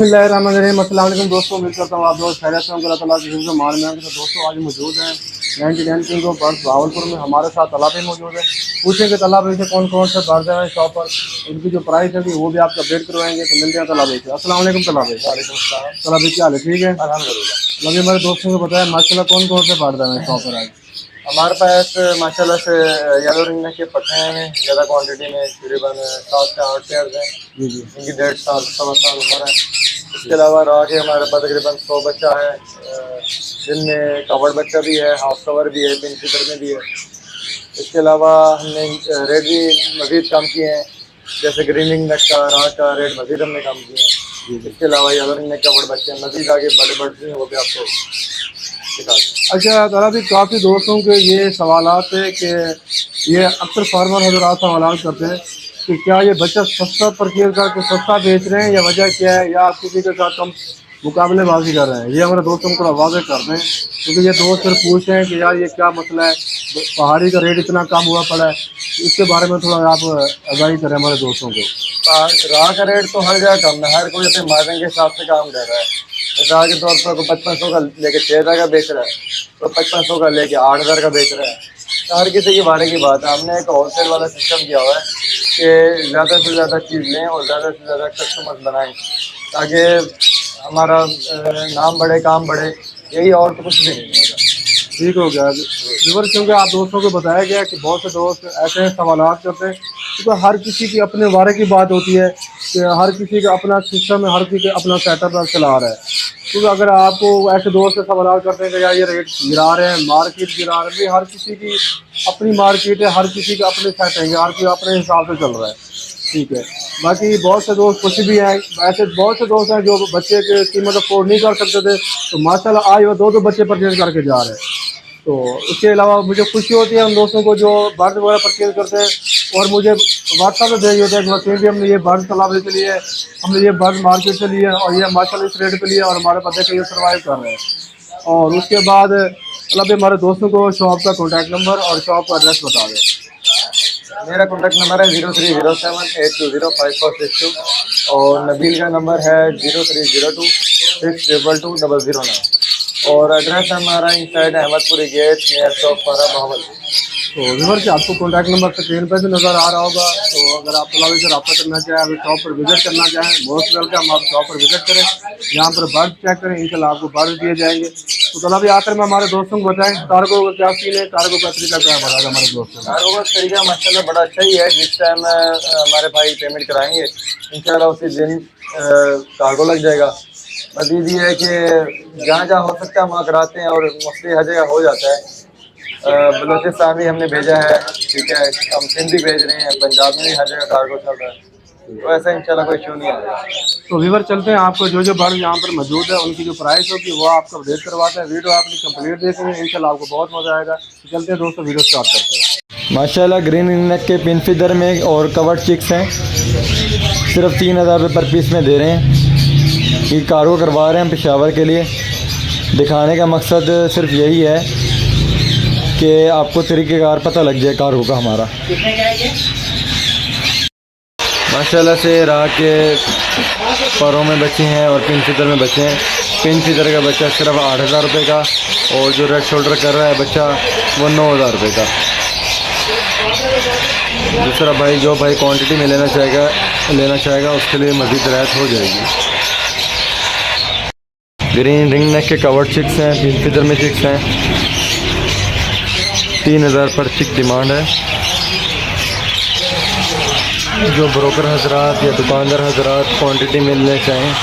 अस्सलाम दोस्तों, उम्मीद करता हूँ आप लोग खैरियत से होंगे। अल्लाह ताला की हिफ्ज़ मान में हैं। तो दोस्तों आज मौजूद हैं 99 किंग ऑफ बर्ड्स भावलपुर में। हमारे साथ तालाब भी मौजूद है। पूछेंगे तालाब से कौन कौन से बर्ड्स हैं शॉप पर, उनकी जो प्राइस है वो भी आपको अपडेट करवाएंगे। तो मिलते हैं तालाब से। अस्सलाम वालेकुम तालाब। तालाब क्या हाल है? ठीक है अल्हम्दुलिल्लाह। अभी हमारे दोस्तों को बताया माशाल्लाह कौन कौन से बर्ड्स हैं शॉप पर आज। हमारे पास माशाल्लाह से येलो रिंग के पट्टे हैं ज़्यादा क्वांटिटी में, तकरीबन 7 से 8 पेयर हैं। जी जी। इनकी 1.5 साल 1.25 साल उम्र है। इसके अलावा रहा के हमारे पास तकरीबन 100 बच्चा है, जिनमें कवर्ड बच्चा भी है, हाफ कवर भी है, पिन फिटर में भी है। इसके अलावा हमने रेट भी मज़ीद कम किए हैं, जैसे ग्रीन रिंग नेक का रात का रेट मज़ीद हमने कम किए हैं। इसके अलावा येलो रिंग नेक कवर्ड बच्चे हैं, मज़ीद आगे बड़े बर्ड्स हैं वो भी आपको दिखा दें। अच्छा तालाब भी काफ़ी दोस्तों के ये सवालात है कि ये अक्सर फार्मर हजरात सवाल करते हैं कि क्या ये बच्चा सस्ता परचेज करके सस्ता बेच रहे हैं या वजह क्या है, या आप किसी के साथ कम मुकाबलेबाजी कर रहे हैं। ये हमारे दोस्तों को वाज़ेह कर दें, क्योंकि ये दोस्त फिर पूछते हैं कि यार ये क्या मसला है, पहाड़ी का रेट इतना कम हुआ पड़ा है। इसके बारे में थोड़ा आप आगाही करें हमारे दोस्तों को। राह का रेट तो हर जगह कम है, हर कोई अपने मार्जिन के हिसाब से काम कर रहा है। राह के तौर पर 5500 का लेके 6000 का बेच रहा है, तो 5500 का लेके 8000 का बेच रहा है। तो हर किसी की बारे की बात है। हमने एक होलसेल वाला सिस्टम किया हुआ है कि ज़्यादा से ज़्यादा चीज़ लें और ज़्यादा से ज़्यादा कस्टमर्स बनाएं, ताकि हमारा नाम बढ़े, काम बढ़े। यही, और तो कुछ भी नहीं होगा। ठीक हो गया रिवर, क्योंकि आप दोस्तों को बताया गया कि बहुत से दोस्त ऐसे सवाल करते हैं, क्योंकि हर किसी की अपने बारे की बात होती है कि हर किसी का अपना सिस्टम है, हर किसी का अपना सेटअप चला रहा है। क्योंकि अगर आपको ऐसे दोस्त से सवाल करते हैं कि यार ये रेट गिरा रहे हैं, मार्केट गिरा रहे हैं, हर किसी की अपनी मार्केट है, हर किसी का अपने सेटिंग है, हर कोई अपने हिसाब से चल रहा है। ठीक है, बाकी बहुत से दोस्त कुछ भी हैं, ऐसे बहुत से दोस्त हैं जो बच्चे की कीमत अफोर्ड नहीं कर सकते थे, तो माशाल्लाह आज वो दो बच्चे परचेज करके जा रहे हैं। तो उसके अलावा मुझे खुशी होती है उन दोस्तों को जो बर्ड वगैरह परचेज करते हैं और मुझे व्हाट्सएप में भेज होता है कि वसीम भी हमने ये बर्ड तालाब के लिए, हमने ये बर्ड मार्केट से लिए और ये माशाल्लाह इस रेट पे लिए और हमारे पते के ये सर्वाइव कर रहे हैं। और उसके बाद मतलब हमारे दोस्तों को शॉप का कॉन्टैक्ट नंबर और शॉप का एड्रेस बता दें। मेरा कॉन्टैक्ट नंबर है 0307820562 और नबील का नंबर है 0302622009 और एड्रेस हमारा इंसाइड अहमदपुरी गेट नियर चौक पारा भावल। तो रिवर के आपको कॉन्टैक्ट नंबर स्क्रीन पर भी नज़र आ रहा होगा। तो अगर आप तालाब से रब्ता करना चाहें, अगर शॉप पर विजिट करना चाहें, मोस्ट वेलकम, आप शॉप पर विजिट करें, यहाँ पर बर्ड चेक करें, इंशाल्लाह आपको बर्ड दिए जाएंगे। तो तालाब आखिर में हमारे दोस्तों को बताएं कार्गो का क्या सीन है, कार्गो का तरीका क्या बताएगा हमारे दोस्तों को। कार्गो का तरीका माशाल्लाह बड़ा अच्छा ही है। जिस टाइम हमारे भाई पेमेंट कराएंगे इंशाल्लाह उसी दिन कार्गो लग जाएगा। मज़ीद ये है कि जहाँ जहाँ हो सकता है वहाँ कराते हैं और मोस्टली हर जगह हो जाता है। बलोचिस्तान भी हमने भेजा है, ठीक है, हम सिंध भी भेज रहे हैं, पंजाब में भी हर जगह कार्गो चल रहा है। तो ऐसा इंशाल्लाह कोई इशू नहीं आएगा। तो व्यूअर चलते हैं, आपको जो बर्ड यहाँ पर मौजूद है उनकी जो प्राइस होगी वो आपको अपडेट करवाते हैं। वीडियो आपने कंप्लीट देखेंगे, इंशाल्लाह आपको बहुत मज़ा आएगा। चलते हैं दोस्तों, वीडियो स्टार्ट करते हैं। माशाल्लाह ग्रीन नेक के पिन फीदर में और कवर्ड चिक्स हैं, सिर्फ 3000 रुपये पर पीस में दे रहे हैं। ये कार्गो करवा रहे हैं पेशावर के लिए। दिखाने का मकसद सिर्फ यही है कि आपको तरीक़ेकार पता लग जाए कार्गो का हमारा। माशाल्लाह से राह के परों में बच्चे हैं और पिन फीदर में बच्चे हैं। पिन फीदर का बच्चा सिर्फ 8000 रुपये का और जो रेड शोल्डर कर रहा है बच्चा वो 9000 रुपये का। दूसरा भाई जो भाई क्वांटिटी में लेना चाहेगा उसके लिए मज़ीद रियायत हो जाएगी। ग्रीन रिंग नेक के कवर्ड चिक्स हैं, पिन फीदर में चिक्स हैं। 3000 पर चिक डिमांड है। जो ब्रोकर हजरात या दुकानदार हजरात क्वांटिटी में लेना चाहें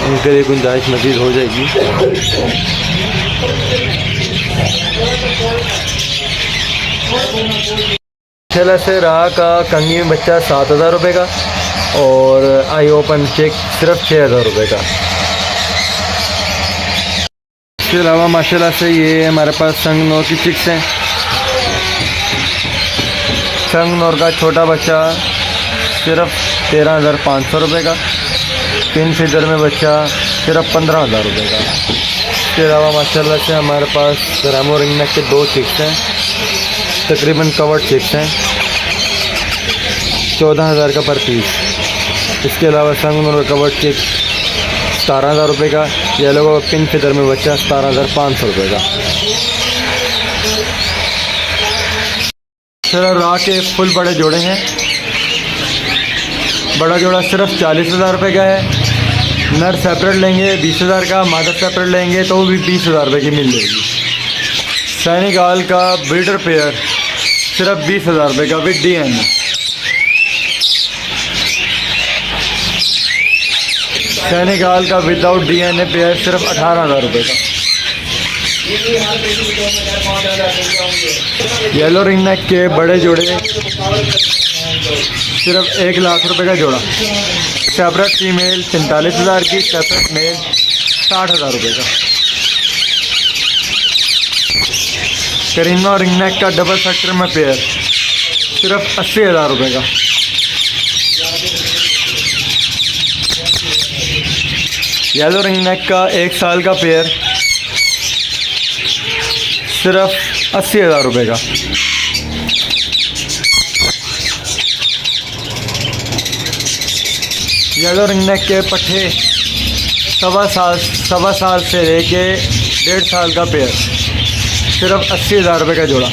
उनके लिए गुंजाइश मज़ीद हो जाएगी। चला से राह का कंगी में बच्चा 7000 रुपये का और आई ओपन चेक सिर्फ 6000 रुपये का। इसके अलावा माशाल्लाह से ये हमारे पास संगनोर की चिक्स हैं। संगनोर का छोटा बच्चा सिर्फ 13500 रुपये का। पिन फीदर में बच्चा सिर्फ 15000 रुपये का। इसके अलावा माशाल्लाह से हमारे पास रेमो रिंग नेक के 2 चिक्स हैं, तकरीबन कवर्ड चिक्स हैं, 14000 का पर पीस। इसके अलावा संगनोर का कवर्ड चिक 17,000 रुपये का। येलो पिंक फिदर में बच्चा 17,500 रुपये का। सिर्फ रा के फुल बड़े जोड़े हैं। बड़ा जोड़ा सिर्फ 40,000 रुपये का है। नर सेपरेट लेंगे 20,000 का, मादर सेपरेट लेंगे तो वो भी 20,000 रुपये की मिल जाएगी। सेनेगाल का ब्रीडर पेयर सिर्फ 20,000 रुपये का विद DNA। सेनेगाल का विदाउट DNA पेयर सिर्फ 18,000 रुपये का। येलो रिंग नेक के बड़े जोड़े सिर्फ 1 लाख रुपए का जोड़ा। सेपरेट फीमेल 45,000 की, सेपरेट मेल 60,000 रुपये का। करीना रिंग नेक का डबल सेक्टर में पेयर सिर्फ 80,000 रुपये का। येलो रिंग नेक का 1 साल का पेयर सिर्फ 80,000 रुपये का। येलो रिंग नेक के पट्टे सवा साल से लेके 1.5 साल का पेयर सिर्फ 80,000 रुपये का जोड़ा।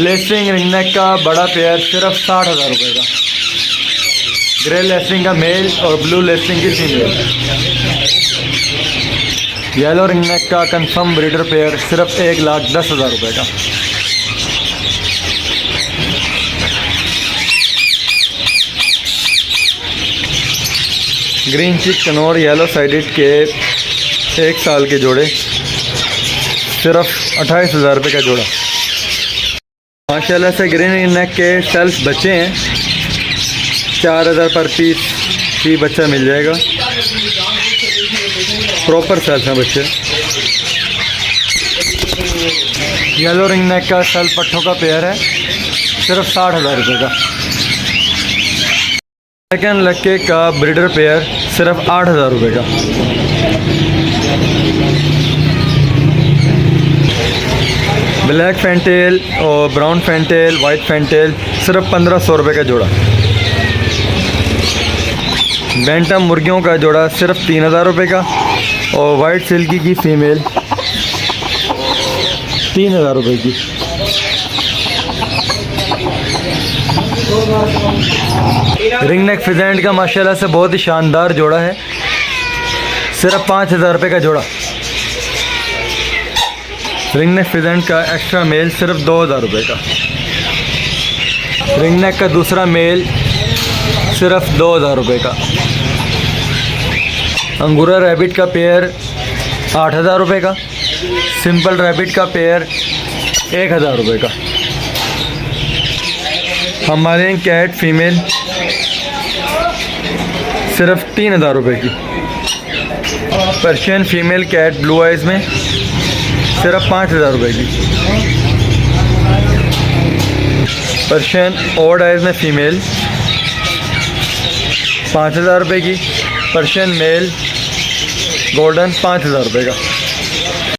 लेसिंग रिंग नेक का बड़ा पेयर सिर्फ 60,000 रुपये का। ग्रे लेसिंग का मेल और ब्लू लेसिंग की फीमेल। येलो रिंग नेक का कंफर्म ब्रीडर पेयर सिर्फ 1,10,000 रुपये का। ग्रीन चिक कनौर येलो साइडेड के 1 साल के जोड़े सिर्फ 28,000 रुपये का जोड़ा। माशाल्लाह से ग्रीन नेक के सेल्फ बच्चे हैं। 4,000 पर पीस ही बच्चा मिल जाएगा। प्रॉपर सेल्फ हैं बच्चे। येलो रिंग नेक का सेल्फ पट्ठों का पेयर है सिर्फ 60,000 रुपये का। सेकंड लक्के का ब्रीडर पेयर सिर्फ 8,000 रुपये का। ब्लैक फैंटेल और ब्राउन फैंटेल, वाइट फैंटेल सिर्फ 1,500 रुपये का जोड़ा। बैंटम मुर्गियों का जोड़ा सिर्फ 3,000 रुपये का और वाइट सिल्की की फीमेल 3,000 रुपये की। रिंग नेक फिजेंट का माशाल्लाह से बहुत ही शानदार जोड़ा है, सिर्फ 5,000 रुपये का जोड़ा। रिंग नेक फिजेंट का एक्स्ट्रा मेल सिर्फ 2,000 रुपये का। रिंग नेक का दूसरा मेल सिर्फ 2,000 रुपये का। अंगूरा रैबिट का पेयर 8,000 रुपये का। सिंपल रैबिट का पेयर 1,000 रुपये का। हमारे कैट फीमेल सिर्फ 3,000 रुपये की। Persian female cat blue eyes में सिर्फ 5,000 रुपये की। पर्शियन ऑड आइज़ में फ़ीमेल 5,000 रुपये की। पर्शियन मेल गोल्डन 5,000 रुपये का।